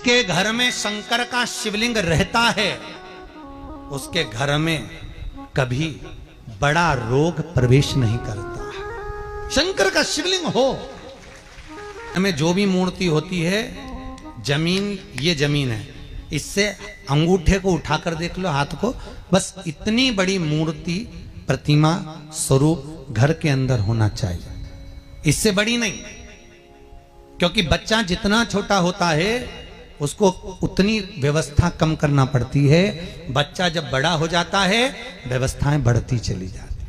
जिसके घर में शंकर का शिवलिंग रहता है उसके घर में कभी बड़ा रोग प्रवेश नहीं करता। शंकर का शिवलिंग हो, हमें जो भी मूर्ति होती है, जमीन ये जमीन है, इससे अंगूठे को उठाकर देख लो, हाथ को, बस इतनी बड़ी मूर्ति प्रतिमा स्वरूप घर के अंदर होना चाहिए, इससे बड़ी नहीं। क्योंकि बच्चा जितना छोटा होता है उसको उतनी व्यवस्था कम करना पड़ती है। बच्चा जब बड़ा हो जाता है व्यवस्थाएं बढ़ती चली जाती।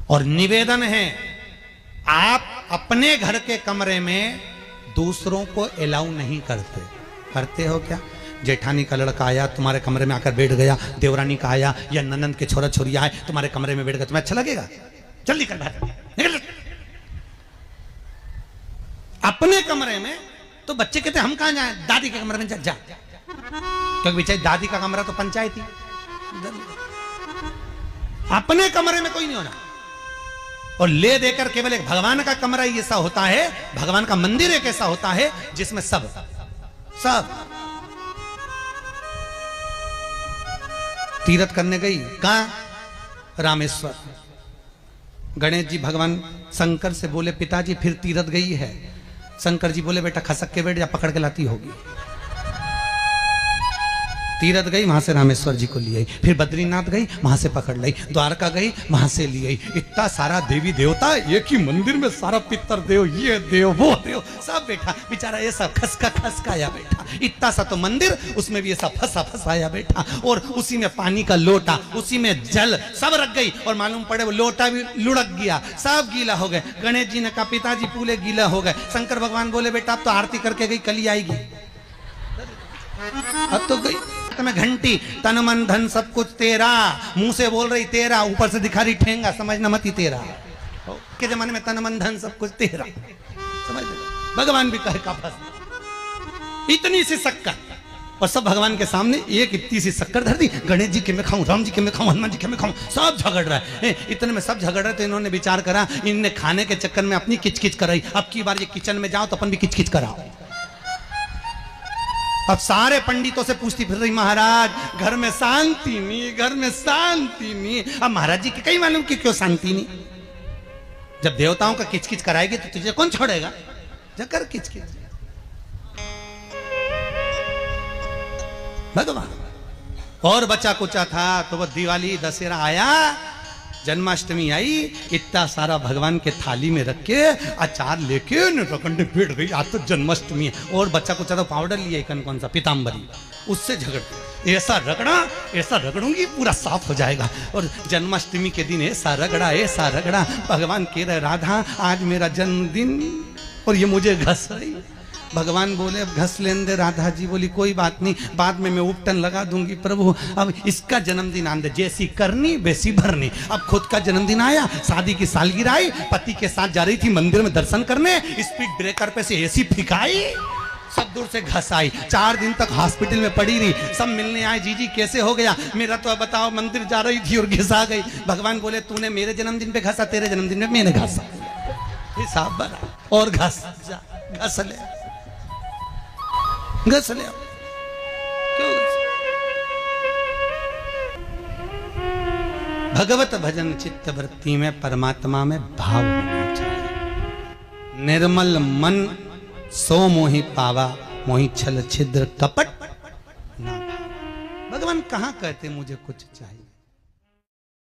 और निवेदन है, आप अपने घर के कमरे में दूसरों को अलाउ नहीं करते। करते हो क्या? जेठानी का लड़का आया तुम्हारे कमरे में आकर बैठ गया, देवरानी का आया या ननंद के छोरा छोरी आए तुम्हारे कमरे में बैठ गए, तुम्हें अच्छा लगेगा? जल्दी कर निकल। अपने कमरे में तो बच्चे कहते हम कहां जाएं? दादी के कमरे में जा। क्योंकि बेचारी दादी का कमरा तो पंचायती। अपने कमरे में कोई नहीं होना। और ले देकर केवल एक भगवान का कमरा ही ऐसा होता है, भगवान का मंदिर एक ऐसा होता है जिसमें सब तीर्थ करने गई। कहां? रामेश्वर। गणेश जी भगवान शंकर से बोले पिताजी फिर तीर्थ गई है। शंकर जी बोले बेटा खसक के बैठ जा, पकड़ के लाती होगी। तीर्थ गई, वहां से रामेश्वर जी को ले आई, फिर बद्रीनाथ गई, वहां से पकड़ लाई, द्वारका गई, वहां से ले आई। इतना सारा देवी देवता एक ही मंदिर में, सारा पितर देव, ये देव वो देव सब बैठा, बेचारा ये सब खसकाया बैठा। इतना सा तो मंदिर, उसमें भी ऐसा फंसाया बैठा। और उसी में पानी का लोटा, उसी में जल सब रख गई। और मालूम पड़े वो लोटा भी लुढ़क गया, सब गीला हो गए। गणेश जी ने कहा पिताजी पूरे गीला हो गए। शंकर भगवान बोले बेटा अब तो आरती करके गई, कल ही आएगी। अब तो गई में घंटी, तन मन धन सब कुछ तेरा, मुंह से बोल रही तेरा, ऊपर से दिखा रही ठेंगा, समझना मत ही तेरा। के जमाने में तन मन धन सब कुछ तेरा, समझ भगवान भी कहे का फंस। इतनी सी शक्कर, और सब भगवान के सामने एक इतनी सी शक्कर धर दी। गणेश जी के मैं खाऊं, राम जी के मैं खाऊं, हनुमान जी के मैं खाऊं, सब झगड़ रहा है। इतने में सब झगड़ रहे तो इन्होंने विचार करा, इनने खाने के चक्कर में अपनी किचकिच कराई। अब की बार ये किचन में जाओ तो अपन भी किचकिच कराओ। अब सारे पंडितों से पूछती फिर रही महाराज घर में शांति नहीं, घर में शांति नहीं। अब महाराज जी के कहीं मालूम कि क्यों शांति नहीं? जब देवताओं का किचकिच कराएगी तो तुझे कौन छोड़ेगा? जकर किचकिच भगवान। और बचा कुचा था तो वो दिवाली दशहरा आया, जन्माष्टमी आई, इतना सारा भगवान के थाली में रख के अचार लेके रखंडे बैठ गई। आज तो जन्माष्टमी है। और बच्चा कुछ तो पाउडर लिया कौन सा पीताम्बरी, उससे झगड़ते, ऐसा रगड़ूंगी पूरा साफ हो जाएगा। और जन्माष्टमी के दिन ऐसा रगड़ा भगवान कह रहे राधा आज मेरा जन्मदिन और ये मुझे घस रही। भगवान बोले अब घस लेने दे। राधा जी बोली कोई बात नहीं, बाद में मैं उपटन लगा दूंगी प्रभु। अब इसका जन्मदिन आंदे, जैसी करनी वैसी भरनी। अब खुद का जन्मदिन आया, शादी की सालगिरह आई, पति के साथ जा रही थी मंदिर में दर्शन करने, स्पीड ब्रेकर पे से ऐसी फिकाई, सब दूर से घस आई। 4 दिन तक हॉस्पिटल में पड़ी रही। सब मिलने आए, जीजी कैसे हो गया? मेरा तो बताओ मंदिर जा रही थी और घिसा गई। भगवान बोले तूने मेरे जन्मदिन पे घसा, तेरे जन्मदिन में मैंने घसा, हिसाब बना। और घस ले क्यों? भगवत भजन चित्त वृत्ति में परमात्मा में भाव होना चाहिए। निर्मल मन सो मोहि पावा, मोहि छल छिद्र कपट ना। भगवान कहां कहते मुझे कुछ चाहिए?